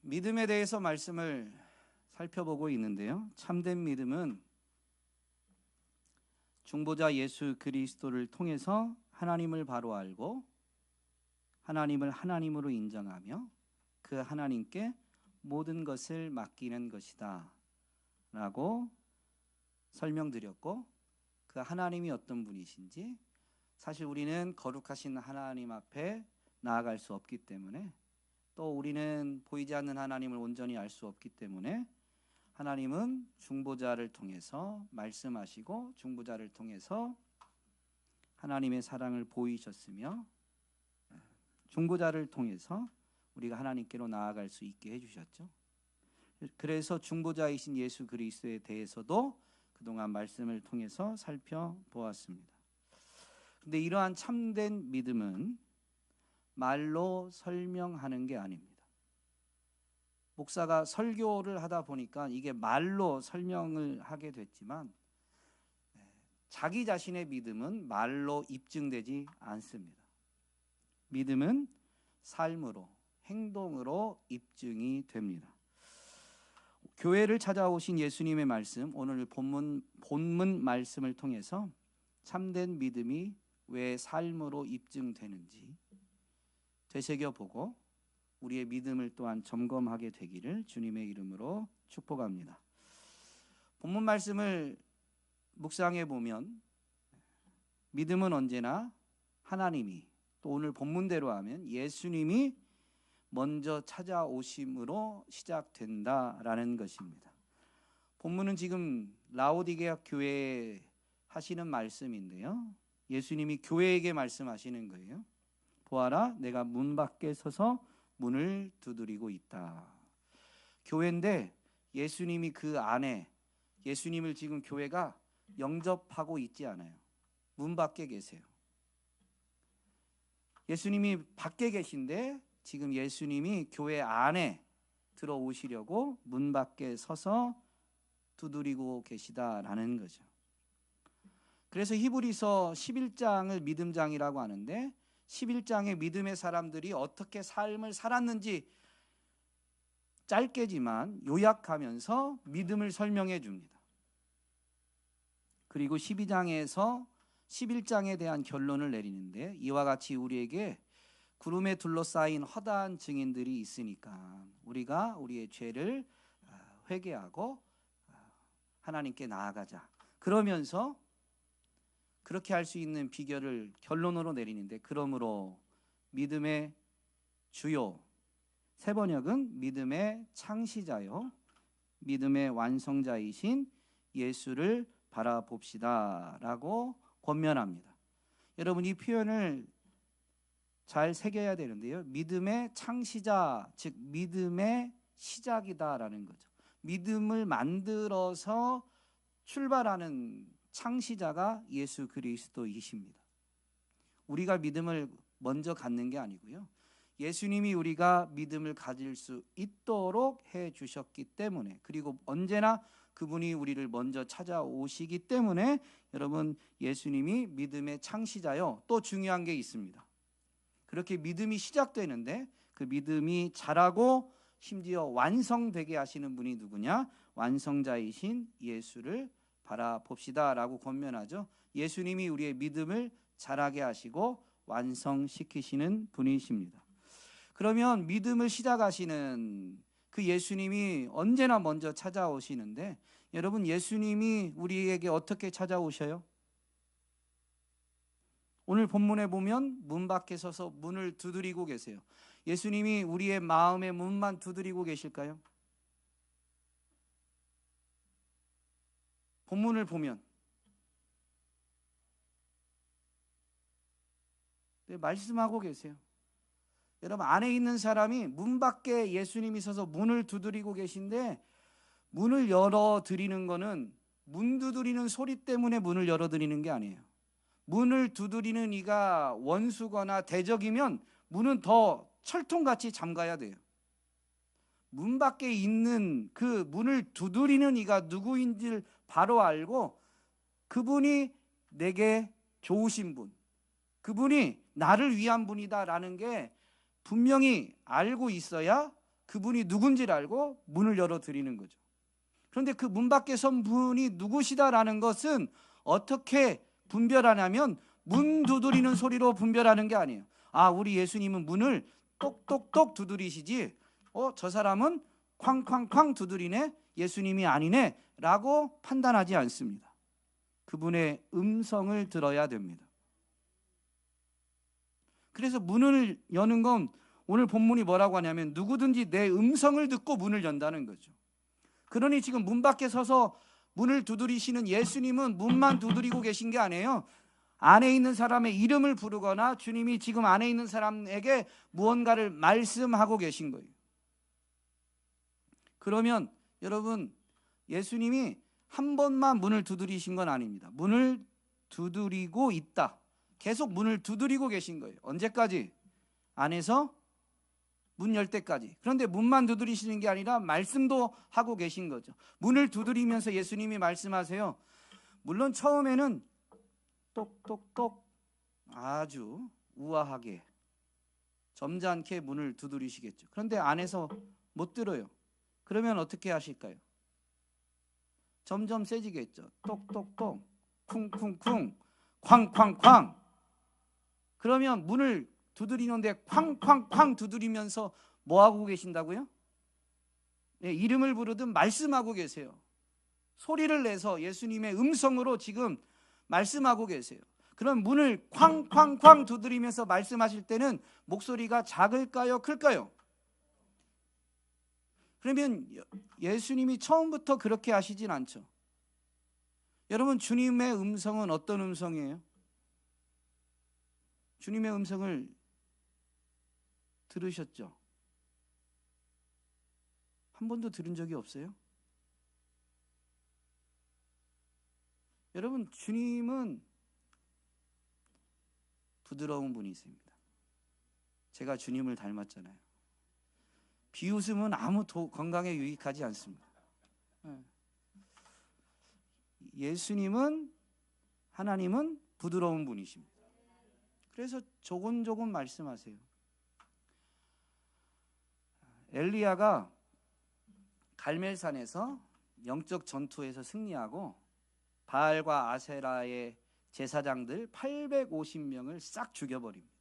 믿음에 대해서 말씀을 살펴보고 있는데요. 참된 믿음은 중보자 예수 그리스도를 통해서 하나님을 바로 알고 하나님을 하나님으로 인정하며 그 하나님께 모든 것을 맡기는 것이다 라고 설명드렸고, 그 하나님이 어떤 분이신지 사실 우리는 거룩하신 하나님 앞에 나아갈 수 없기 때문에, 또 우리는 보이지 않는 하나님을 온전히 알 수 없기 때문에 하나님은 중보자를 통해서 말씀하시고 중보자를 통해서 하나님의 사랑을 보이셨으며 중보자를 통해서 우리가 하나님께로 나아갈 수 있게 해주셨죠. 그래서 중보자이신 예수 그리스도에 대해서도 그동안 말씀을 통해서 살펴보았습니다. 근데 이러한 참된 믿음은 말로 설명하는 게 아닙니다. 목사가 설교를 하다 보니까 이게 말로 설명을 하게 됐지만, 자기 자신의 믿음은 말로 입증되지 않습니다. 믿음은 삶으로, 행동으로 입증이 됩니다. 교회를 찾아오신 예수님의 말씀, 오늘 본문 말씀을 통해서 참된 믿음이 왜 삶으로 입증되는지 되새겨보고 우리의 믿음을 또한 점검하게 되기를 주님의 이름으로 축복합니다. 본문 말씀을 묵상해 보면 믿음은 언제나 하나님이, 또 오늘 본문대로 하면 예수님이 먼저 찾아오심으로 시작된다라는 것입니다. 본문은 지금 라오디게아 교회에 하시는 말씀인데요, 예수님이 교회에게 말씀하시는 거예요. 보아라, 내가 문 밖에 서서 문을 두드리고 있다. 교회인데 예수님이 그 안에, 예수님을 지금 교회가 영접하고 있지 않아요. 문 밖에 계세요. 예수님이 밖에 계신데 지금 예수님이 교회 안에 들어오시려고 문 밖에 서서 두드리고 계시다라는 거죠. 그래서 히브리서 11장을 믿음장이라고 하는데, 11장의 믿음의 사람들이 어떻게 삶을 살았는지 짧게지만 요약하면서 믿음을 설명해 줍니다. 그리고 12장에서 11장에 대한 결론을 내리는데, 이와 같이 우리에게 구름에 둘러싸인 허다한 증인들이 있으니까 우리가 우리의 죄를 회개하고 하나님께 나아가자. 그러면서 그렇게 할 수 있는 비결을 결론으로 내리는데, 그러므로 믿음의 주요, 세 번역은 믿음의 창시자요 믿음의 완성자이신 예수를 바라봅시다 라고 권면합니다. 여러분, 이 표현을 잘 새겨야 되는데요, 믿음의 창시자, 즉 믿음의 시작이다라는 거죠. 믿음을 만들어서 출발하는 창시자가 예수 그리스도이십니다. 우리가 믿음을 먼저 갖는 게 아니고요, 예수님이 우리가 믿음을 가질 수 있도록 해 주셨기 때문에, 그리고 언제나 그분이 우리를 먼저 찾아오시기 때문에, 여러분, 예수님이 믿음의 창시자요. 또 중요한 게 있습니다. 그렇게 믿음이 시작되는데 그 믿음이 자라고 심지어 완성되게 하시는 분이 누구냐? 완성자이신 예수를 바라봅시다 라고 권면하죠. 예수님이 우리의 믿음을 자라게 하시고 완성시키시는 분이십니다. 그러면 믿음을 시작하시는 그 예수님이 언제나 먼저 찾아오시는데, 여러분, 예수님이 우리에게 어떻게 찾아오셔요? 오늘 본문에 보면 문 밖에 서서 문을 두드리고 계세요. 예수님이 우리의 마음의 문만 두드리고 계실까요? 본문을 보면 말씀하고 계세요. 여러분, 안에 있는 사람이 문 밖에 예수님이 서서 문을 두드리고 계신데, 문을 열어드리는 거는 문 두드리는 소리 때문에 문을 열어드리는 게 아니에요. 문을 두드리는 이가 원수거나 대적이면 문은 더 철통같이 잠가야 돼요. 문 밖에 있는 그 문을 두드리는 이가 누구인지를 바로 알고, 그분이 내게 좋으신 분, 그분이 나를 위한 분이다라는 게 분명히 알고 있어야 그분이 누군지를 알고 문을 열어드리는 거죠. 그런데 그 문 밖에 선 분이 누구시다라는 것은 어떻게 분별하냐면 문 두드리는 소리로 분별하는 게 아니에요. 아, 우리 예수님은 문을 똑똑똑 두드리시지, 저 사람은 쾅쾅쾅 두드리네, 예수님이 아니네 라고 판단하지 않습니다. 그분의 음성을 들어야 됩니다. 그래서 문을 여는 건 오늘 본문이 뭐라고 하냐면 누구든지 내 음성을 듣고 문을 연다는 거죠. 그러니 지금 문 밖에 서서 문을 두드리시는 예수님은 문만 두드리고 계신 게 아니에요. 안에 있는 사람의 이름을 부르거나 주님이 지금 안에 있는 사람에게 무언가를 말씀하고 계신 거예요. 그러면 여러분, 예수님이 한 번만 문을 두드리신 건 아닙니다. 문을 두드리고 있다. 계속 문을 두드리고 계신 거예요. 언제까지? 안에서 문 열 때까지. 그런데 문만 두드리시는 게 아니라 말씀도 하고 계신 거죠. 문을 두드리면서 예수님이 말씀하세요. 물론 처음에는 똑똑똑 아주 우아하게 점잖게 문을 두드리시겠죠. 그런데 안에서 못 들어요. 그러면 어떻게 하실까요? 점점 세지겠죠. 똑똑똑 쿵쿵쿵 쾅쾅쾅. 그러면 문을 두드리는데 쾅쾅쾅 두드리면서 뭐 하고 계신다고요? 네, 이름을 부르듯 말씀하고 계세요. 소리를 내서 예수님의 음성으로 지금 말씀하고 계세요. 그럼 문을 쾅쾅쾅 두드리면서 말씀하실 때는 목소리가 작을까요? 클까요? 그러면 예수님이 처음부터 그렇게 하시진 않죠. 여러분, 주님의 음성은 어떤 음성이에요? 주님의 음성을 들으셨죠? 한 번도 들은 적이 없어요? 여러분, 주님은 부드러운 분이십니다. 제가 주님을 닮았잖아요. 비웃음은 아무 건강에 유익하지 않습니다. 예수님은, 하나님은 부드러운 분이십니다. 그래서 조곤조곤 말씀하세요. 엘리야가 갈멜산에서 영적 전투에서 승리하고 바알과 아세라의 제사장들 850명을 싹 죽여버립니다.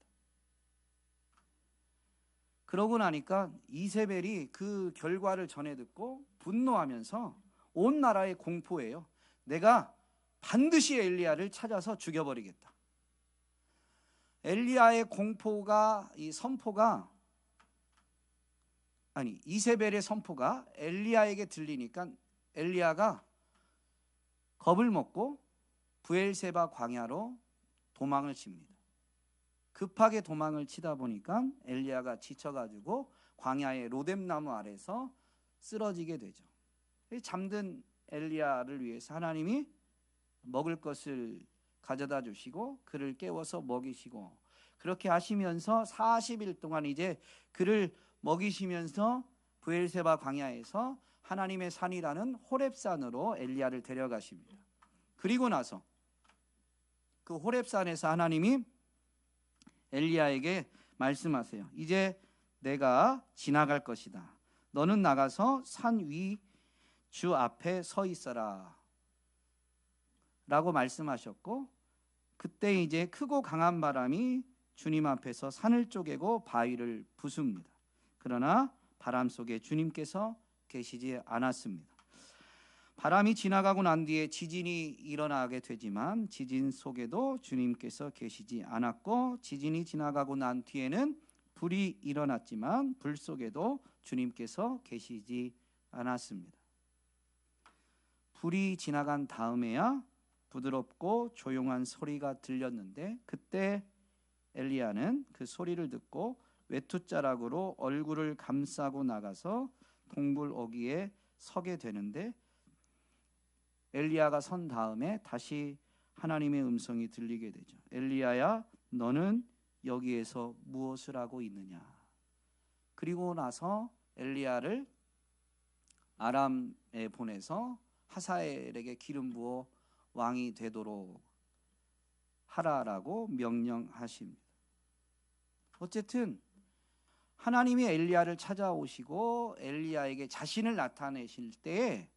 그러고 나니까 이세벨이 그 결과를 전해 듣고 분노하면서 온 나라에 공포해요. 내가 반드시 엘리야를 찾아서 죽여버리겠다. 엘리야의 공포가, 이 선포가, 아니 이세벨의 선포가 엘리야에게 들리니까 엘리야가 겁을 먹고 브엘세바 광야로 도망을 칩니다. 급하게 도망을 치다 보니까 엘리야가 지쳐가지고 광야의 로뎀나무 아래서 쓰러지게 되죠. 잠든 엘리야를 위해서 하나님이 먹을 것을 가져다 주시고 그를 깨워서 먹이시고, 그렇게 하시면서 40일 동안 이제 그를 먹이시면서 브엘세바 광야에서 하나님의 산이라는 호렙산으로 엘리야를 데려가십니다. 그리고 나서 그 호렙산에서 하나님이 엘리야에게 말씀하세요. 이제 내가 지나갈 것이다. 너는 나가서 산 위 주 앞에 서 있어라 라고 말씀하셨고, 그때 이제 크고 강한 바람이 주님 앞에서 산을 쪼개고 바위를 부숩니다. 그러나 바람 속에 주님께서 계시지 않았습니다. 바람이 지나가고 난 뒤에 지진이 일어나게 되지만 지진 속에도 주님께서 계시지 않았고, 지진이 지나가고 난 뒤에는 불이 일어났지만 불 속에도 주님께서 계시지 않았습니다. 불이 지나간 다음에야 부드럽고 조용한 소리가 들렸는데, 그때 엘리야는 그 소리를 듣고 외투자락으로 얼굴을 감싸고 나가서 동굴 어귀에 서게 되는데, 엘리야가 선 다음에 다시 하나님의 음성이 들리게 되죠. 엘리야야, 너는 여기에서 무엇을 하고 있느냐. 그리고 나서 엘리야를 아람에 보내서 하사엘에게 기름 부어 왕이 되도록 하라라고 명령하십니다. 어쨌든 하나님이 엘리야를 찾아오시고 엘리야에게 자신을 나타내실 때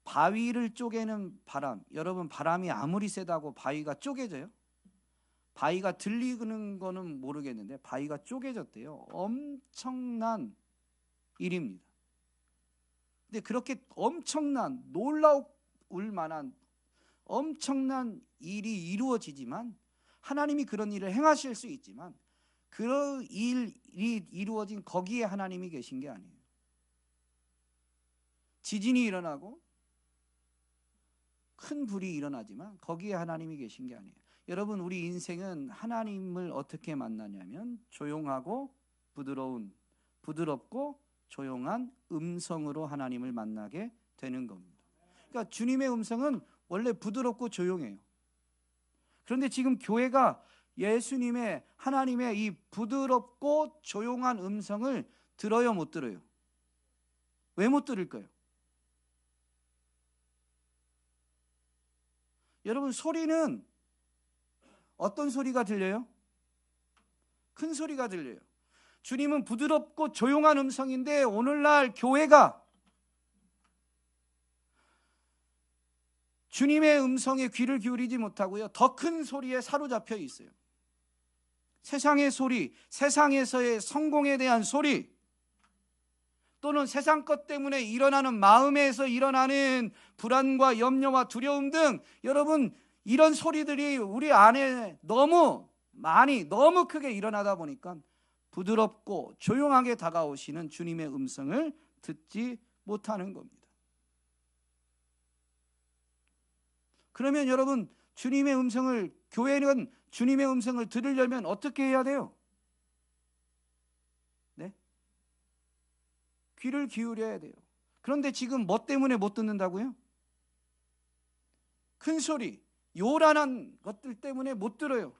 바위를 쪼개는 바람, 여러분 바람이 아무리 세다고 바위가 쪼개져요? 바위가 들리는 거는 모르겠는데 바위가 쪼개졌대요. 엄청난 일입니다. 근데 그렇게 엄청난 놀라울 만한 엄청난 일이 이루어지지만 하나님이 그런 일을 행하실 수 있지만 그 일이 이루어진 거기에 하나님이 계신 게 아니에요. 지진이 일어나고 큰 불이 일어나지만 거기에 하나님이 계신 게 아니에요. 여러분, 우리 인생은 하나님을 어떻게 만나냐면 조용하고 부드럽고 조용한 음성으로 하나님을 만나게 되는 겁니다. 그러니까 주님의 음성은 원래 부드럽고 조용해요. 그런데 지금 교회가 예수님의 하나님의 이 부드럽고 조용한 음성을 들어요, 못 들어요? 왜 못 들을까요? 여러분, 소리는 어떤 소리가 들려요? 큰 소리가 들려요. 주님은 부드럽고 조용한 음성인데 오늘날 교회가 주님의 음성에 귀를 기울이지 못하고요, 더 큰 소리에 사로잡혀 있어요. 세상의 소리, 세상에서의 성공에 대한 소리, 또는 세상 것 때문에 일어나는 마음에서 일어나는 불안과 염려와 두려움 등, 여러분, 이런 소리들이 우리 안에 너무 크게 일어나다 보니까 부드럽고 조용하게 다가오시는 주님의 음성을 듣지 못하는 겁니다. 그러면 여러분, 교회는 주님의 음성을 들으려면 어떻게 해야 돼요? 네? 귀를 기울여야 돼요. 그런데 지금 뭐 때문에 못 듣는다고요? 큰 소리, 요란한 것들 때문에 못 들어요.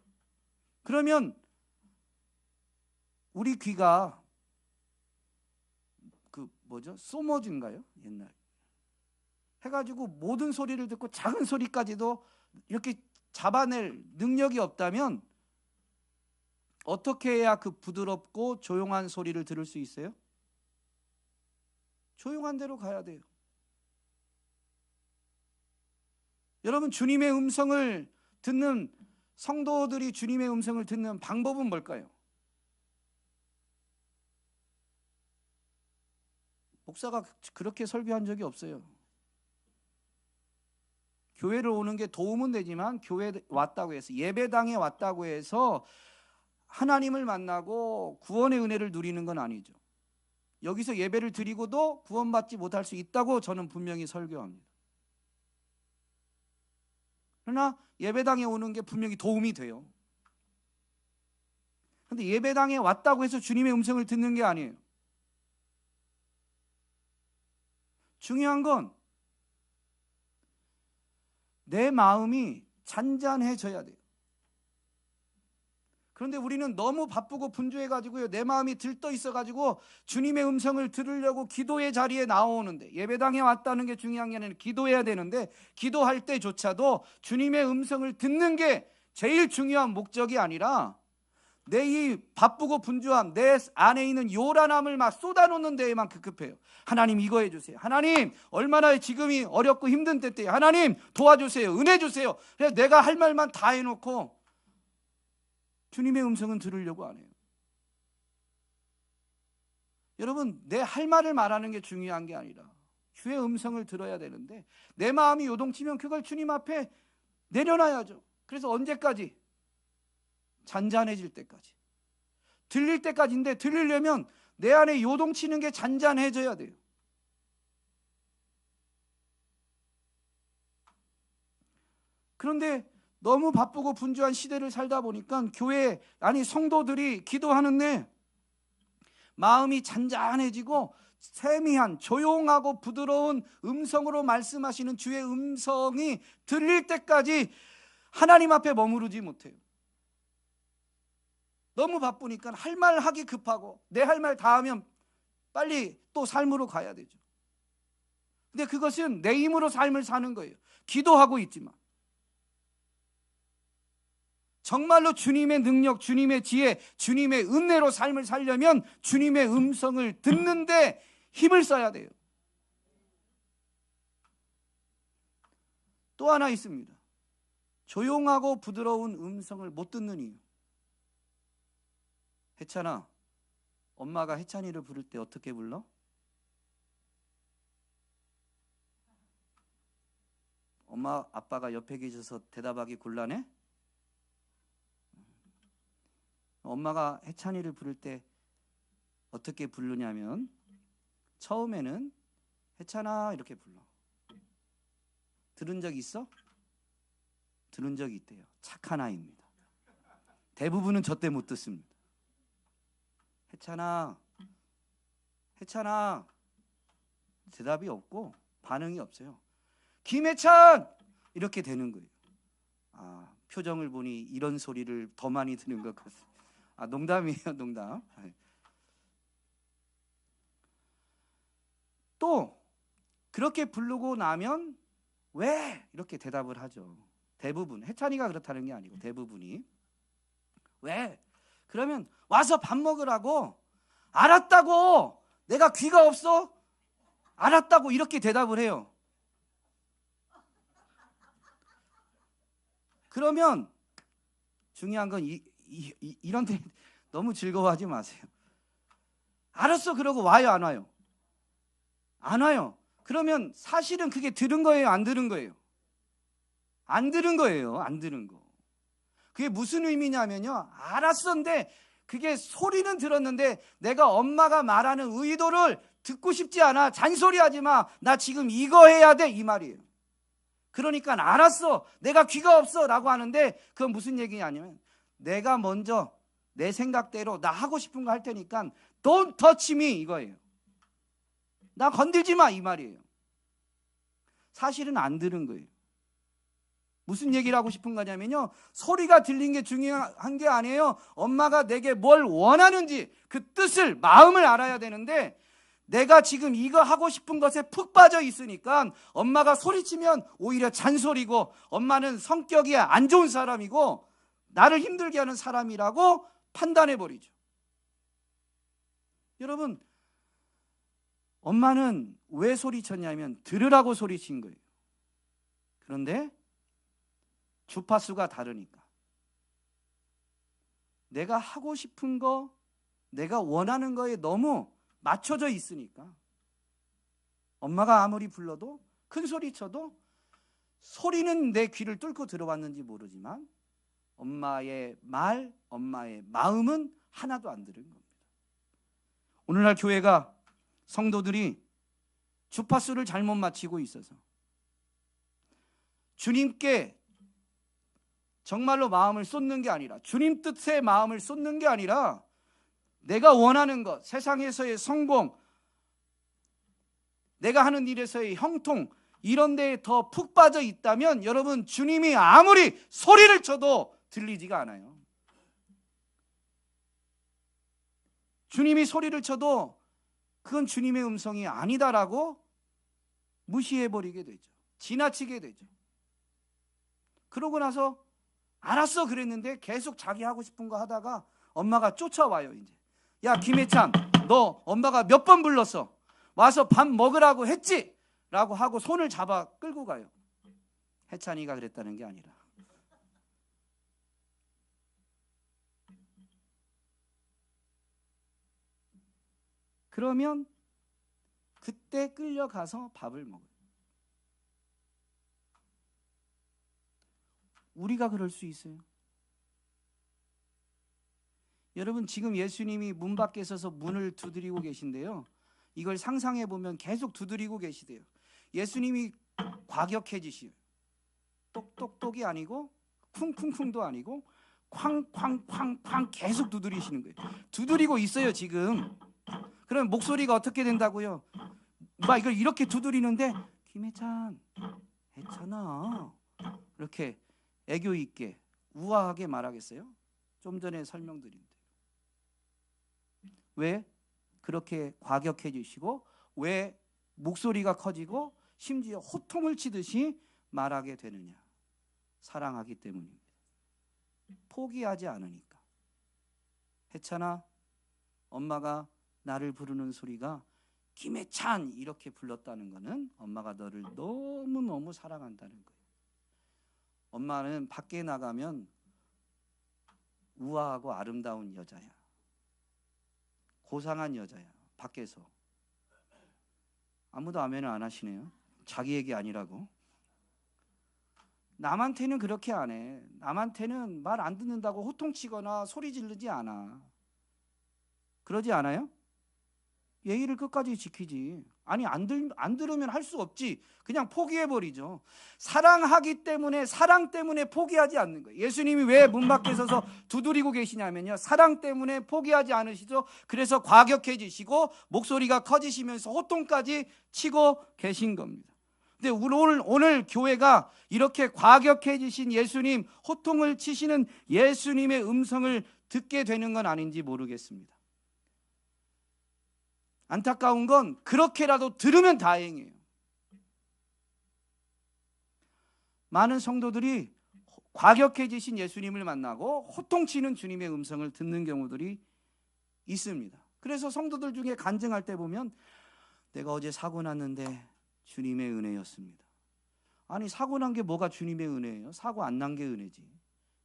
그러면 우리 귀가 소머즈인가요? 옛날 해가지고 모든 소리를 듣고 작은 소리까지도 이렇게 잡아낼 능력이 없다면 어떻게 해야 그 부드럽고 조용한 소리를 들을 수 있어요? 조용한 데로 가야 돼요. 여러분, 주님의 음성을 듣는 성도들이 주님의 음성을 듣는 방법은 뭘까요? 목사가 그렇게 설교한 적이 없어요. 교회를 오는 게 도움은 되지만 교회에 왔다고 해서, 예배당에 왔다고 해서 하나님을 만나고 구원의 은혜를 누리는 건 아니죠. 여기서 예배를 드리고도 구원받지 못할 수 있다고 저는 분명히 설교합니다. 그러나 예배당에 오는 게 분명히 도움이 돼요. 그런데 예배당에 왔다고 해서 주님의 음성을 듣는 게 아니에요. 중요한 건 내 마음이 잔잔해져야 돼요. 그런데 우리는 너무 바쁘고 분주해가지고요, 내 마음이 들떠 있어가지고 주님의 음성을 들으려고 기도의 자리에 나오는데, 예배당에 왔다는 게 중요한 게 아니라 기도해야 되는데, 기도할 때조차도 주님의 음성을 듣는 게 제일 중요한 목적이 아니라 내 이 바쁘고 분주함, 내 안에 있는 요란함을 막 쏟아놓는 데에만 급급해요. 하나님 이거 해주세요. 하나님 얼마나 지금이 어렵고 힘든 때때요. 하나님 도와주세요. 은혜 주세요. 그래서 내가 할 말만 다 해놓고 주님의 음성은 들으려고 안 해요. 여러분, 내 할 말을 말하는 게 중요한 게 아니라 주의 음성을 들어야 되는데, 내 마음이 요동치면 그걸 주님 앞에 내려놔야죠. 그래서 언제까지? 잔잔해질 때까지, 들릴 때까지인데, 들리려면 내 안에 요동치는 게 잔잔해져야 돼요. 그런데 너무 바쁘고 분주한 시대를 살다 보니까 성도들이 기도하는데 마음이 잔잔해지고 세미한 조용하고 부드러운 음성으로 말씀하시는 주의 음성이 들릴 때까지 하나님 앞에 머무르지 못해요. 너무 바쁘니까 할 말 하기 급하고 내 할 말 다 하면 빨리 또 삶으로 가야 되죠. 근데 그것은 내 힘으로 삶을 사는 거예요. 기도하고 있지만 정말로 주님의 능력, 주님의 지혜, 주님의 은혜로 삶을 살려면 주님의 음성을 듣는데 힘을 써야 돼요. 또 하나 있습니다. 조용하고 부드러운 음성을 못 듣는 이유. 혜찬아, 엄마가 혜찬이를 부를 때 어떻게 불러? 엄마, 아빠가 옆에 계셔서 대답하기 곤란해? 엄마가 혜찬이를 부를 때 어떻게 부르냐면 처음에는 혜찬아 이렇게 불러. 들은 적 있어? 들은 적이 있대요. 착한 아이입니다. 대부분은 저 때 못 듣습니다. 혜찬아, 혜찬아. 대답이 없고 반응이 없어요. 김혜찬! 이렇게 되는 거예요. 아, 표정을 보니 이런 소리를 더 많이 듣는 것 같아요. 아, 농담이에요, 농담. 또 그렇게 부르고 나면 왜? 이렇게 대답을 하죠. 대부분. 혜찬이가 그렇다는 게 아니고 대부분이. 왜? 그러면 와서 밥 먹으라고. 알았다고. 내가 귀가 없어? 알았다고. 이렇게 대답을 해요. 그러면 중요한 건 이런 데 너무 즐거워하지 마세요. 알았어 그러고 와요, 안 와요? 안 와요. 그러면 사실은 그게 들은 거예요, 안 들은 거예요? 안 들은 거예요, 안 들은 거. 그게 무슨 의미냐면요, 알았었는데 그게 소리는 들었는데 내가 엄마가 말하는 의도를 듣고 싶지 않아. 잔소리하지 마. 나 지금 이거 해야 돼, 이 말이에요. 그러니까 알았어, 내가 귀가 없어 라고 하는데 그건 무슨 얘기냐면 내가 먼저 내 생각대로 나 하고 싶은 거 할 테니까 Don't touch me 이거예요. 나 건들지 마 이 말이에요. 사실은 안 들은 거예요. 무슨 얘기를 하고 싶은 거냐면요, 소리가 들린 게 중요한 게 아니에요. 엄마가 내게 뭘 원하는지 그 뜻을, 마음을 알아야 되는데 내가 지금 이거 하고 싶은 것에 푹 빠져 있으니까 엄마가 소리치면 오히려 잔소리고 엄마는 성격이 안 좋은 사람이고 나를 힘들게 하는 사람이라고 판단해버리죠. 여러분, 엄마는 왜 소리쳤냐면 들으라고 소리친 거예요. 그런데 주파수가 다르니까 내가 하고 싶은 거, 내가 원하는 거에 너무 맞춰져 있으니까 엄마가 아무리 불러도 큰 소리 쳐도 소리는 내 귀를 뚫고 들어왔는지 모르지만 엄마의 말, 엄마의 마음은 하나도 안 들은 겁니다. 오늘날 교회가 성도들이 주파수를 잘못 맞추고 있어서 주님께 정말로 마음을 쏟는 게 아니라, 주님 뜻에 마음을 쏟는 게 아니라 내가 원하는 것, 세상에서의 성공, 내가 하는 일에서의 형통, 이런 데에 더 푹 빠져 있다면 여러분, 주님이 아무리 소리를 쳐도 들리지가 않아요. 주님이 소리를 쳐도 그건 주님의 음성이 아니다라고 무시해버리게 되죠. 지나치게 되죠. 그러고 나서 알았어 그랬는데 계속 자기 하고 싶은 거 하다가 엄마가 쫓아와요. 이제 야 김혜찬, 너 엄마가 몇 번 불렀어? 와서 밥 먹으라고 했지? 라고 하고 손을 잡아 끌고 가요. 혜찬이가 그랬다는 게 아니라. 그러면 그때 끌려가서 밥을 먹어요. 우리가 그럴 수 있어요. 여러분, 지금 예수님이 문 밖에 서서 문을 두드리고 계신데요, 이걸 상상해 보면 계속 두드리고 계시대요. 예수님이 과격해지시요. 똑똑똑이 아니고 쿵쿵쿵도 아니고 쾅쾅쾅쾅 계속 두드리시는 거예요. 두드리고 있어요 지금. 그럼 목소리가 어떻게 된다고요? 막 이걸 이렇게 두드리는데 김혜찬, 혜찬아 이렇게 애교 있게 우아하게 말하겠어요? 좀 전에 설명드린 대로. 왜 그렇게 과격해지시고 왜 목소리가 커지고 심지어 호통을 치듯이 말하게 되느냐? 사랑하기 때문입니다. 포기하지 않으니까. 혜찬아, 엄마가 나를 부르는 소리가 김혜찬 이렇게 불렀다는 것은 엄마가 너를 너무너무 사랑한다는 거예요. 엄마는 밖에 나가면 우아하고 아름다운 여자야. 고상한 여자야. 밖에서. 아무도 아멘을 안 하시네요. 자기 얘기 아니라고. 남한테는 그렇게 안 해. 남한테는 말 안 듣는다고 호통치거나 소리 지르지 않아. 그러지 않아요? 예의를 끝까지 지키지. 아니 안 들으면 할 수 없지. 그냥 포기해버리죠. 사랑하기 때문에, 사랑 때문에 포기하지 않는 거예요. 예수님이 왜 문 밖에 서서 두드리고 계시냐면요, 사랑 때문에 포기하지 않으시죠. 그래서 과격해지시고 목소리가 커지시면서 호통까지 치고 계신 겁니다. 근데 오늘 교회가 이렇게 과격해지신 예수님, 호통을 치시는 예수님의 음성을 듣게 되는 건 아닌지 모르겠습니다. 안타까운 건 그렇게라도 들으면 다행이에요. 많은 성도들이 과격해지신 예수님을 만나고 호통치는 주님의 음성을 듣는 경우들이 있습니다. 그래서 성도들 중에 간증할 때 보면 내가 어제 사고 났는데 주님의 은혜였습니다. 아니, 사고 난 게 뭐가 주님의 은혜예요? 사고 안 난 게 은혜지.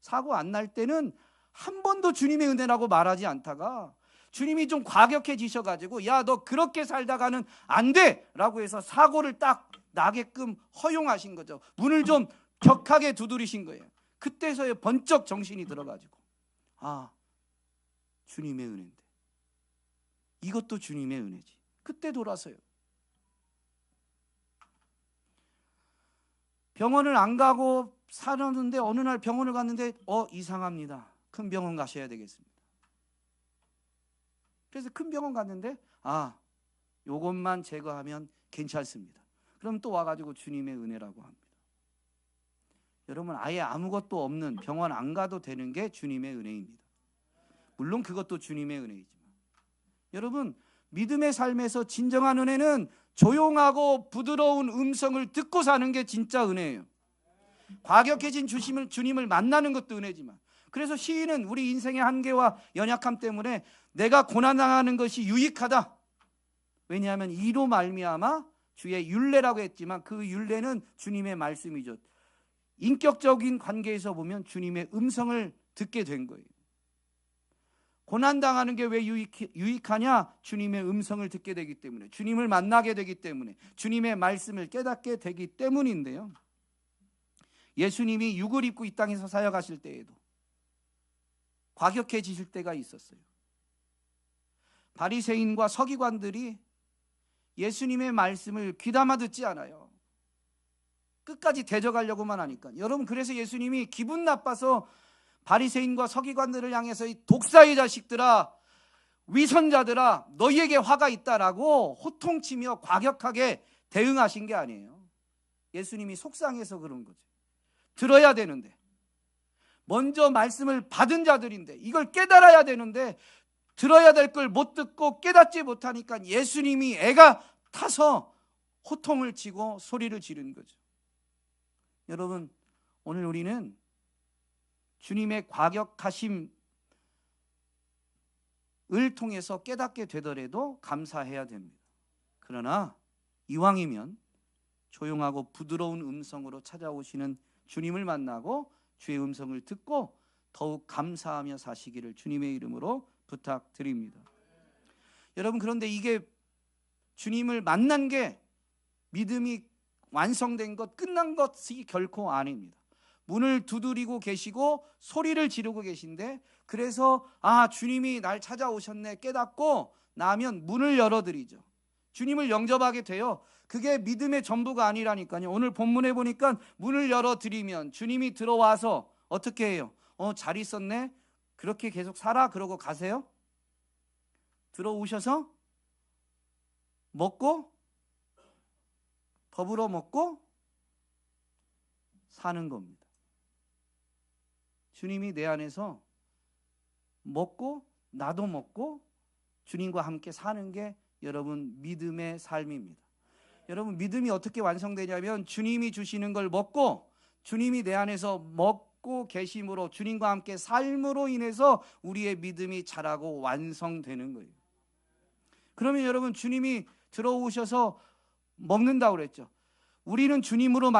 사고 안 날 때는 한 번도 주님의 은혜라고 말하지 않다가 주님이 좀 과격해지셔가지고 야, 너 그렇게 살다가는 안 돼! 라고 해서 사고를 딱 나게끔 허용하신 거죠. 문을 좀 격하게 두드리신 거예요. 그때서야 번쩍 정신이 들어가지고 아, 주님의 은혜인데 이것도 주님의 은혜지. 그때 돌아서요. 병원을 안 가고 살았는데 어느 날 병원을 갔는데 이상합니다. 큰 병원 가셔야 되겠습니다. 그래서 큰 병원 갔는데 요것만 제거하면 괜찮습니다. 그럼 또 와가지고 주님의 은혜라고 합니다. 여러분, 아예 아무것도 없는 병원 안 가도 되는 게 주님의 은혜입니다. 물론 그것도 주님의 은혜이지만 여러분, 믿음의 삶에서 진정한 은혜는 조용하고 부드러운 음성을 듣고 사는 게 진짜 은혜예요. 과격해진 주님을 만나는 것도 은혜지만, 그래서 시인은 우리 인생의 한계와 연약함 때문에 내가 고난당하는 것이 유익하다. 왜냐하면 이로 말미암아 주의 율례라고 했지만 그 율례는 주님의 말씀이죠. 인격적인 관계에서 보면 주님의 음성을 듣게 된 거예요. 고난당하는 게 왜 유익하냐? 주님의 음성을 듣게 되기 때문에, 주님을 만나게 되기 때문에, 주님의 말씀을 깨닫게 되기 때문인데요, 예수님이 육을 입고 이 땅에서 사역하실 때에도 과격해지실 때가 있었어요. 바리새인과 서기관들이 예수님의 말씀을 귀담아 듣지 않아요. 끝까지 대적하려고만 하니까. 여러분, 그래서 예수님이 기분 나빠서 바리새인과 서기관들을 향해서 이 독사의 자식들아, 위선자들아, 너희에게 화가 있다라고 호통치며 과격하게 대응하신 게 아니에요. 예수님이 속상해서 그런 거죠. 들어야 되는데, 먼저 말씀을 받은 자들인데, 이걸 깨달아야 되는데 들어야 될 걸 못 듣고 깨닫지 못하니까 예수님이 애가 타서 호통을 치고 소리를 지른 거죠. 여러분, 오늘 우리는 주님의 과격하심을 통해서 깨닫게 되더라도 감사해야 됩니다. 그러나 이왕이면 조용하고 부드러운 음성으로 찾아오시는 주님을 만나고 주의 음성을 듣고 더욱 감사하며 사시기를 주님의 이름으로 부탁드립니다. 여러분, 그런데 이게 주님을 만난 게 믿음이 완성된 것, 끝난 것이 결코 아닙니다. 문을 두드리고 계시고 소리를 지르고 계신데, 그래서 주님이 날 찾아오셨네 깨닫고 나면 문을 열어드리죠. 주님을 영접하게 돼요. 그게 믿음의 전부가 아니라니까요. 오늘 본문에 보니까 문을 열어드리면 주님이 들어와서 어떻게 해요? 잘 있었네? 그렇게 계속 살아? 그러고 가세요? 들어오셔서 먹고 더불어 먹고 사는 겁니다. 주님이 내 안에서 먹고 나도 먹고 주님과 함께 사는 게 여러분 믿음의 삶입니다. 여러분, 믿음이 어떻게 완성되냐면 주님이 주시는 걸 먹고 주님이 내 안에서 갖고 계심으로, 주님과 함께 삶으로 인해서 우리의 믿음이 자라고 완성되는 거예요. 그러면 여러분, 주님이 들어오셔서 먹는다고 그랬죠. 우리는 주님으로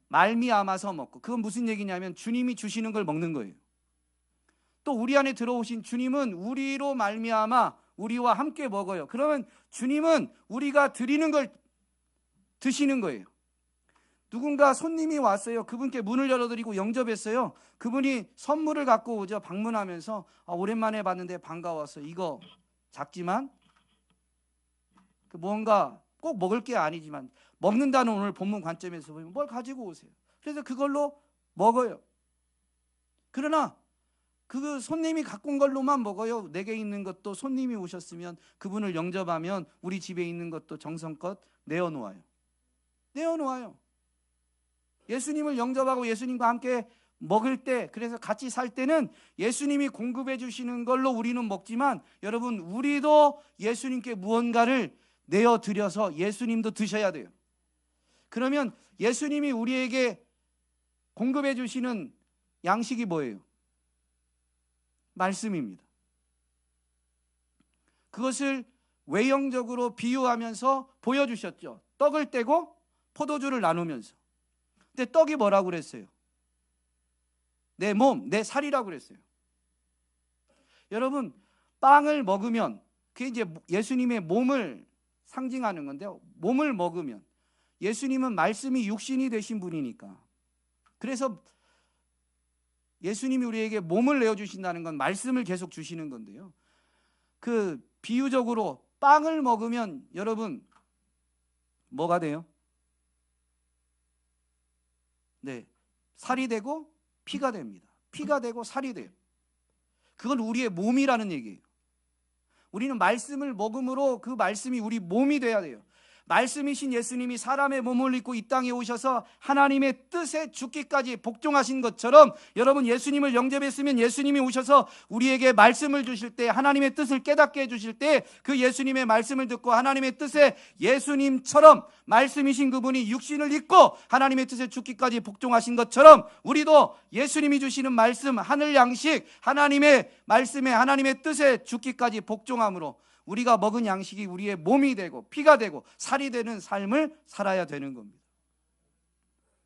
말미암아서 먹고, 그건 무슨 얘기냐면 주님이 주시는 걸 먹는 거예요. 또 우리 안에 들어오신 주님은 우리로 말미암아 우리와 함께 먹어요. 그러면 주님은 우리가 드리는 걸 드시는 거예요. 누군가 손님이 왔어요. 그분께 문을 열어드리고 영접했어요. 그분이 선물을 갖고 오죠. 방문하면서 오랜만에 봤는데 반가웠어. 이거 작지만 뭔가 꼭 먹을 게 아니지만 먹는다는 오늘 본문 관점에서 보면 뭘 가지고 오세요. 그래서 그걸로 먹어요. 그러나 그 손님이 갖고 온 걸로만 먹어요. 내게 있는 것도 손님이 오셨으면 그분을 영접하면 우리 집에 있는 것도 정성껏 내어놓아요. 예수님을 영접하고 예수님과 함께 먹을 때, 그래서 같이 살 때는 예수님이 공급해 주시는 걸로 우리는 먹지만, 여러분, 우리도 예수님께 무언가를 내어드려서 예수님도 드셔야 돼요. 그러면 예수님이 우리에게 공급해 주시는 양식이 뭐예요? 말씀입니다. 그것을 외형적으로 비유하면서 보여주셨죠. 떡을 떼고 포도주를 나누면서. 근데 떡이 뭐라고 그랬어요? 내 몸, 내 살이라고 그랬어요. 여러분, 빵을 먹으면 그게 이제 예수님의 몸을 상징하는 건데요. 몸을 먹으면 예수님은 말씀이 육신이 되신 분이니까, 그래서 예수님이 우리에게 몸을 내어주신다는 건 말씀을 계속 주시는 건데요. 그 비유적으로 빵을 먹으면 여러분 뭐가 돼요? 네, 살이 되고 피가 됩니다. 피가 되고 살이 돼요. 그건 우리의 몸이라는 얘기예요. 우리는 말씀을 먹음으로 그 말씀이 우리 몸이 돼야 돼요. 말씀이신 예수님이 사람의 몸을 입고 이 땅에 오셔서 하나님의 뜻에 죽기까지 복종하신 것처럼, 여러분, 예수님을 영접했으면 예수님이 오셔서 우리에게 말씀을 주실 때, 하나님의 뜻을 깨닫게 해주실 때, 그 예수님의 말씀을 듣고 하나님의 뜻에 예수님처럼 말씀이신 그분이 육신을 입고 하나님의 뜻에 죽기까지 복종하신 것처럼, 우리도 예수님이 주시는 말씀, 하늘 양식, 하나님의 말씀에 하나님의 뜻에 죽기까지 복종함으로 우리가 먹은 양식이 우리의 몸이 되고 피가 되고 살이 되는 삶을 살아야 되는 겁니다.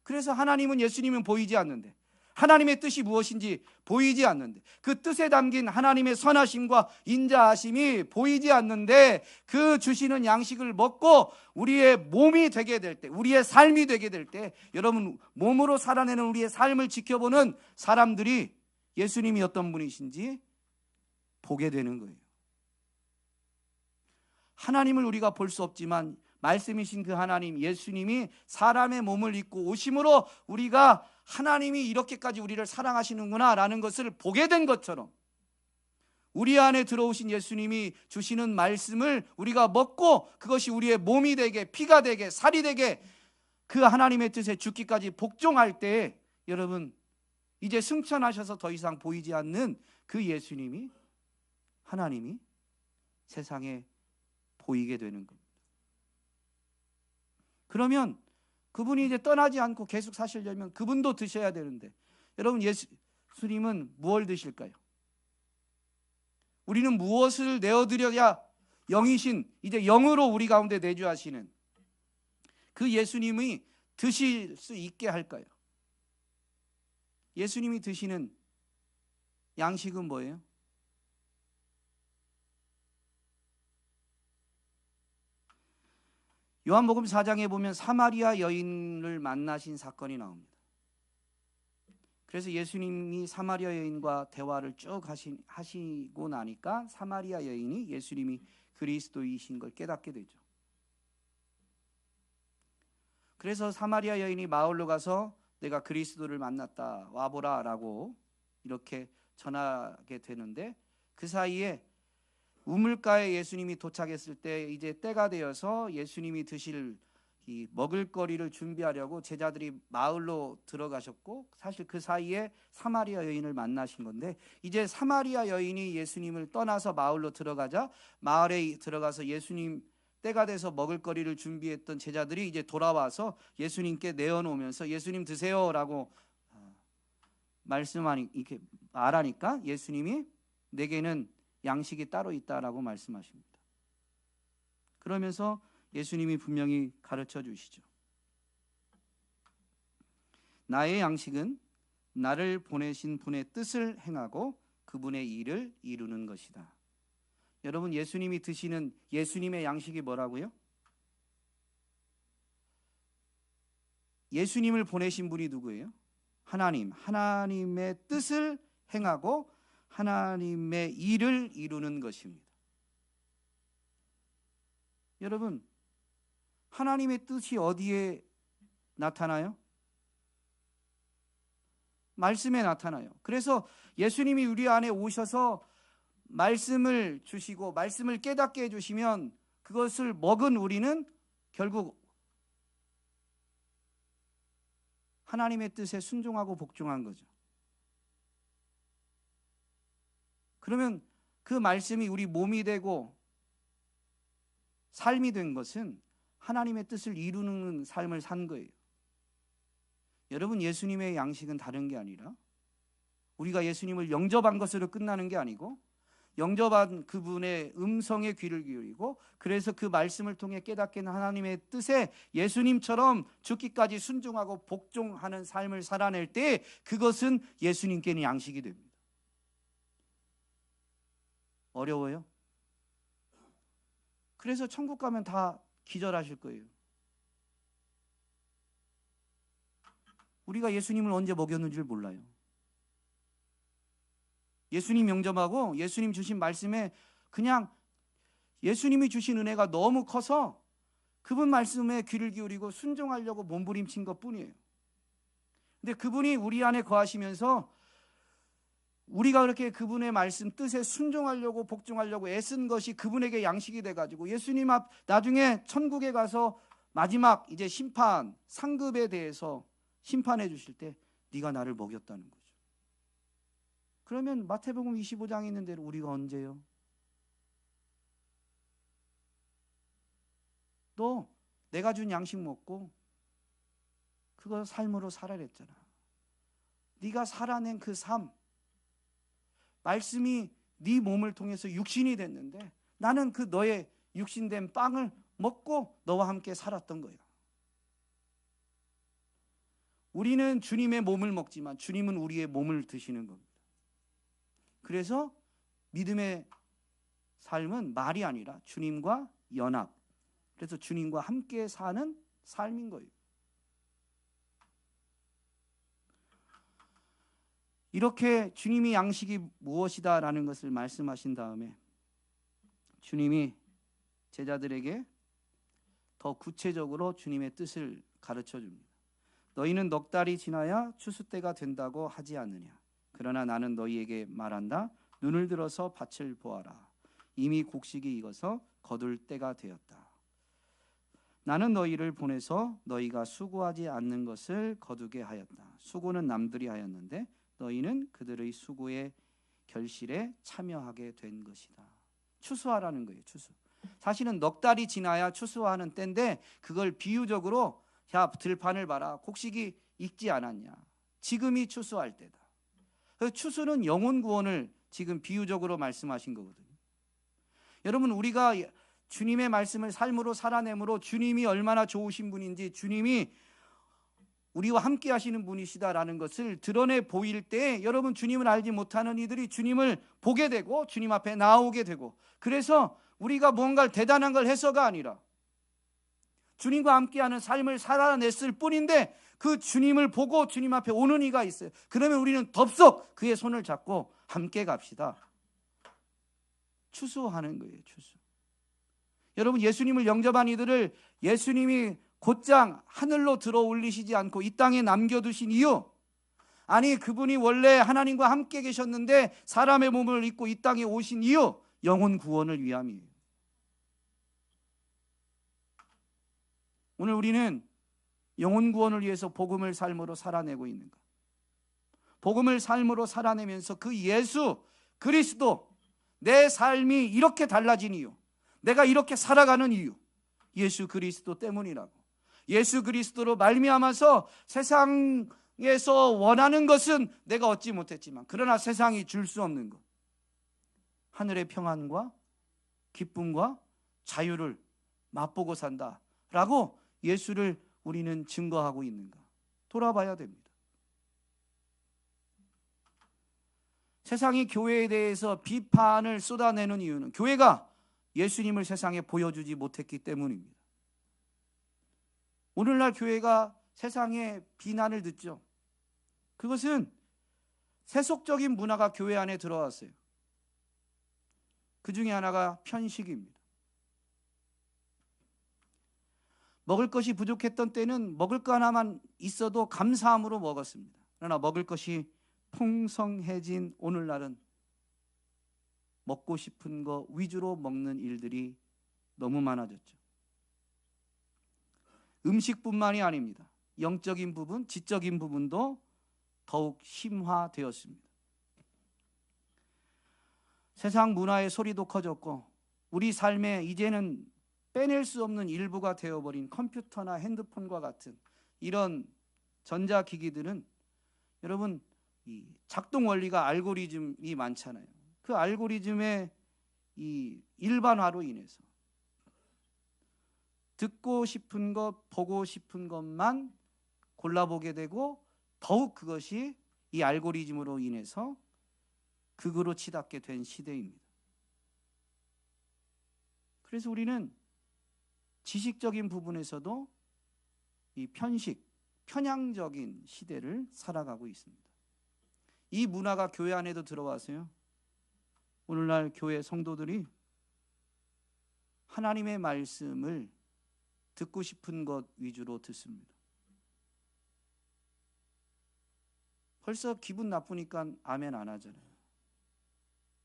그래서 하나님은, 예수님은 보이지 않는데, 하나님의 뜻이 무엇인지 보이지 않는데, 그 뜻에 담긴 하나님의 선하심과 인자하심이 보이지 않는데, 그 주시는 양식을 먹고 우리의 몸이 되게 될 때, 우리의 삶이 되게 될 때, 여러분, 몸으로 살아내는 우리의 삶을 지켜보는 사람들이 예수님이 어떤 분이신지 보게 되는 거예요. 하나님을 우리가 볼 수 없지만 말씀이신 그 하나님, 예수님이 사람의 몸을 입고 오심으로 우리가 하나님이 이렇게까지 우리를 사랑하시는구나 라는 것을 보게 된 것처럼, 우리 안에 들어오신 예수님이 주시는 말씀을 우리가 먹고 그것이 우리의 몸이 되게, 피가 되게, 살이 되게, 그 하나님의 뜻에 죽기까지 복종할 때, 여러분, 이제 승천하셔서 더 이상 보이지 않는 그 예수님이, 하나님이 세상에 보이게 되는 겁니다. 그러면 그분이 이제 떠나지 않고 계속 사시려면 그분도 드셔야 되는데, 여러분, 예수님은 무엇을 드실까요? 우리는 무엇을 내어드려야 영이신, 이제 영으로 우리 가운데 내주하시는 그 예수님이 드실 수 있게 할까요? 예수님이 드시는 양식은 뭐예요? 요한복음 4장에 보면 사마리아 여인을 만나신 사건이 나옵니다. 그래서 예수님이 사마리아 여인과 대화를 쭉 하시고 나니까 사마리아 여인이 예수님이 그리스도이신 걸 깨닫게 되죠. 그래서 사마리아 여인이 마을로 가서 내가 그리스도를 만났다, 와보라 라고 이렇게 전하게 되는데, 그 사이에 우물가에 예수님이 도착했을 때 이제 때가 되어서 예수님이 드실 이 먹을거리를 준비하려고 제자들이 마을로 들어가셨고, 사실 그 사이에 사마리아 여인을 만나신 건데, 이제 사마리아 여인이 예수님을 떠나서 마을로 들어가자, 마을에 들어가서 예수님 때가 돼서 먹을거리를 준비했던 제자들이 이제 돌아와서 예수님께 내어놓으면서 예수님 드세요라고 말씀하니 이렇게 말하니까 예수님이 내게는 양식이 따로 있다라고 말씀하십니다. 그러면서 예수님이 분명히 가르쳐 주시죠. 나의 양식은 나를 보내신 분의 뜻을 행하고 그분의 일을 이루는 것이다. 여러분, 예수님이 드시는 예수님의 양식이 뭐라고요? 예수님을 보내신 분이 누구예요? 하나님. 하나님의 뜻을 행하고 하나님의 일을 이루는 것입니다. 여러분, 하나님의 뜻이 어디에 나타나요? 말씀에 나타나요. 그래서 예수님이 우리 안에 오셔서 말씀을 주시고 말씀을 깨닫게 해주시면 그것을 먹은 우리는 결국 하나님의 뜻에 순종하고 복종한 거죠. 그러면 그 말씀이 우리 몸이 되고 삶이 된 것은 하나님의 뜻을 이루는 삶을 산 거예요. 여러분, 예수님의 양식은 다른 게 아니라 우리가 예수님을 영접한 것으로 끝나는 게 아니고 영접한 그분의 음성에 귀를 기울이고 그래서 그 말씀을 통해 깨닫게 된 하나님의 뜻에 예수님처럼 죽기까지 순종하고 복종하는 삶을 살아낼 때 그것은 예수님께는 양식이 됩니다. 어려워요? 그래서 천국 가면 다 기절하실 거예요. 우리가 예수님을 언제 먹였는 줄 몰라요. 예수님 영접하고 예수님 주신 말씀에 그냥 예수님이 주신 은혜가 너무 커서 그분 말씀에 귀를 기울이고 순종하려고 몸부림친 것뿐이에요. 근데 그분이 우리 안에 거하시면서 우리가 그렇게 그분의 말씀 뜻에 순종하려고 복종하려고 애쓴 것이 그분에게 양식이 돼가지고 예수님 앞 나중에 천국에 가서 마지막 이제 심판 상급에 대해서 심판해 주실 때 네가 나를 먹였다는 거죠. 그러면 마태복음 25장에 있는 대로 우리가 언제요? 너 내가 준 양식 먹고 그거 삶으로 살아냈잖아. 네가 살아낸 그 삶, 말씀이 네 몸을 통해서 육신이 됐는데 나는 그 너의 육신된 빵을 먹고 너와 함께 살았던 거야. 우리는 주님의 몸을 먹지만 주님은 우리의 몸을 드시는 겁니다. 그래서 믿음의 삶은 말이 아니라 주님과 연합, 그래서 주님과 함께 사는 삶인 거예요. 이렇게 주님이 양식이 무엇이다라는 것을 말씀하신 다음에 주님이 제자들에게 더 구체적으로 주님의 뜻을 가르쳐 줍니다. 너희는 넉 달이 지나야 추수 때가 된다고 하지 않느냐. 그러나 나는 너희에게 말한다. 눈을 들어서 밭을 보아라. 이미 곡식이 익어서 거둘 때가 되었다. 나는 너희를 보내서 너희가 수고하지 않는 것을 거두게 하였다. 수고는 남들이 하였는데 너희는 그들의 수고의 결실에 참여하게 된 것이다. 추수하라는 거예요. 추수. 사실은 넉 달이 지나야 추수하는 때인데 그걸 비유적으로 야 들판을 봐라. 곡식이 익지 않았냐. 지금이 추수할 때다. 그래서 추수는 영혼 구원을 지금 비유적으로 말씀하신 거거든요. 여러분, 우리가 주님의 말씀을 삶으로 살아내므로 주님이 얼마나 좋으신 분인지, 주님이 우리와 함께 하시는 분이시다라는 것을 드러내 보일 때 여러분, 주님을 알지 못하는 이들이 주님을 보게 되고 주님 앞에 나오게 되고, 그래서 우리가 뭔가를 대단한 걸 해서가 아니라 주님과 함께하는 삶을 살아냈을 뿐인데 그 주님을 보고 주님 앞에 오는 이가 있어요. 그러면 우리는 덥석 그의 손을 잡고 함께 갑시다. 추수하는 거예요. 추수. 여러분, 예수님을 영접한 이들을 예수님이 곧장 하늘로 들어 올리시지 않고 이 땅에 남겨두신 이유, 아니 그분이 원래 하나님과 함께 계셨는데 사람의 몸을 입고 이 땅에 오신 이유, 영혼 구원을 위함이에요. 오늘 우리는 영혼 구원을 위해서 복음을 삶으로 살아내고 있는가? 복음을 삶으로 살아내면서 그 예수 그리스도, 내 삶이 이렇게 달라진 이유, 내가 이렇게 살아가는 이유, 예수 그리스도 때문이라고. 예수 그리스도로 말미암아서 세상의 세상에서 원하는 것은 내가 얻지 못했지만, 그러나 세상이 줄 수 없는 것, 하늘의 평안과 기쁨과 자유를 맛보고 산다라고 예수를 우리는 증거하고 있는가 돌아봐야 됩니다. 세상이 교회에 대해서 비판을 쏟아내는 이유는 교회가 예수님을 세상에 보여주지 못했기 때문입니다. 오늘날 교회가 세상의 비난을 듣죠. 그것은 세속적인 문화가 교회 안에 들어왔어요. 그 중에 하나가 편식입니다. 먹을 것이 부족했던 때는 먹을 거 하나만 있어도 감사함으로 먹었습니다. 그러나 먹을 것이 풍성해진 오늘날은 먹고 싶은 거 위주로 먹는 일들이 너무 많아졌죠. 음식뿐만이 아닙니다. 영적인 부분, 지적인 부분도 더욱 심화되었습니다. 세상 문화의 소리도 커졌고, 우리 삶에 이제는 빼낼 수 없는 일부가 되어버린 컴퓨터나 핸드폰과 같은 이런 전자기기들은, 여러분, 이 작동 원리가 알고리즘이 많잖아요. 그 알고리즘의 이 일반화로 인해서 듣고 싶은 것, 보고 싶은 것만 골라보게 되고, 더욱 그것이 이 알고리즘으로 인해서 극으로 치닫게 된 시대입니다. 그래서 우리는 지식적인 부분에서도 이 편향적인 시대를 살아가고 있습니다. 이 문화가 교회 안에도 들어와서요, 오늘날 교회 성도들이 하나님의 말씀을 듣고 싶은 것 위주로 듣습니다. 벌써 기분 나쁘니까 아멘 안 하잖아요.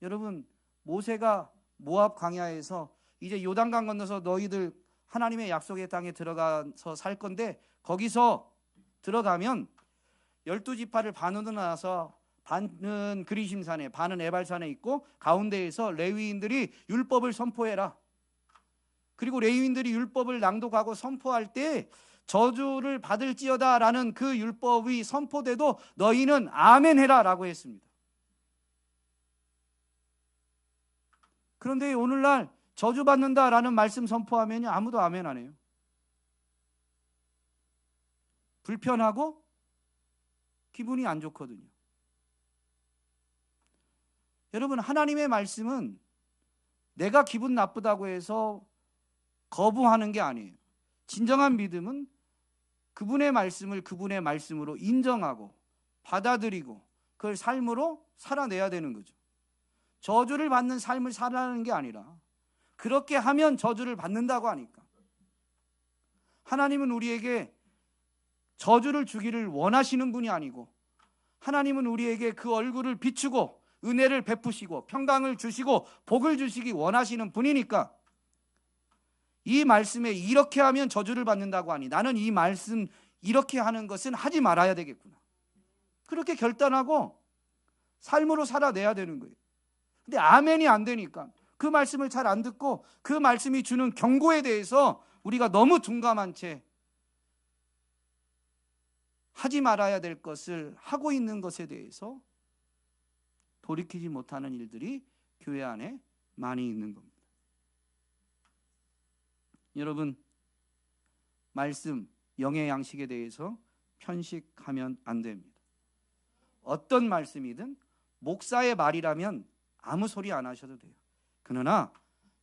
여러분, 모세가 모압 광야에서 이제 요단강 건너서 너희들 하나님의 약속의 땅에 들어가서 살 건데, 거기서 들어가면 12지파를 반으로 나눠서 반은 그리심산에, 반은 에발산에 있고, 가운데에서 레위인들이 율법을 선포해라. 그리고 레위인들이 율법을 낭독하고 선포할 때 저주를 받을지어다 라는 그 율법이 선포돼도 너희는 아멘 해라 라고 했습니다. 그런데 오늘날 저주받는다 라는 말씀 선포하면 아무도 아멘 안 해요. 불편하고 기분이 안 좋거든요. 여러분, 하나님의 말씀은 내가 기분 나쁘다고 해서 거부하는 게 아니에요. 진정한 믿음은 그분의 말씀을 그분의 말씀으로 인정하고 받아들이고 그걸 삶으로 살아내야 되는 거죠. 저주를 받는 삶을 살아가는 게 아니라, 그렇게 하면 저주를 받는다고 하니까. 하나님은 우리에게 저주를 주기를 원하시는 분이 아니고, 하나님은 우리에게 그 얼굴을 비추고 은혜를 베푸시고 평강을 주시고 복을 주시기 원하시는 분이니까, 이 말씀에 이렇게 하면 저주를 받는다고 하니 나는 이 말씀 이렇게 하는 것은 하지 말아야 되겠구나, 그렇게 결단하고 삶으로 살아내야 되는 거예요. 근데 아멘이 안 되니까, 그 말씀을 잘 안 듣고 그 말씀이 주는 경고에 대해서 우리가 너무 둔감한 채 하지 말아야 될 것을 하고 있는 것에 대해서 돌이키지 못하는 일들이 교회 안에 많이 있는 겁니다. 여러분, 말씀, 영의 양식에 대해서 편식하면 안 됩니다. 어떤 말씀이든 목사의 말이라면 아무 소리 안 하셔도 돼요. 그러나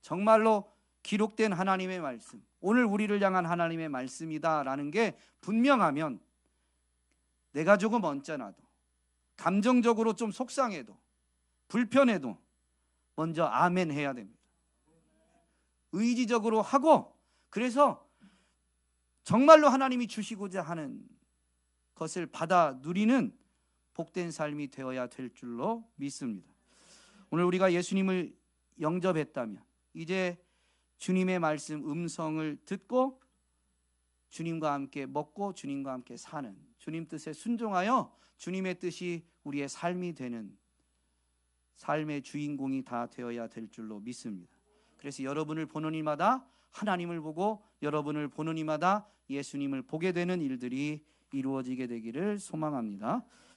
정말로 기록된 하나님의 말씀, 오늘 우리를 향한 하나님의 말씀이다라는 게 분명하면, 내가 조금 언짢아도, 감정적으로 좀 속상해도, 불편해도 먼저 아멘 해야 됩니다. 의지적으로 하고, 그래서 정말로 하나님이 주시고자 하는 것을 받아 누리는 복된 삶이 되어야 될 줄로 믿습니다. 오늘 우리가 예수님을 영접했다면 이제 주님의 말씀 음성을 듣고 주님과 함께 먹고 주님과 함께 사는, 주님 뜻에 순종하여 주님의 뜻이 우리의 삶이 되는 삶의 주인공이 다 되어야 될 줄로 믿습니다. 그래서 여러분을 보는 이마다 하나님을 보고, 여러분을 보는 이마다 예수님을 보게 되는 일들이 이루어지게 되기를 소망합니다.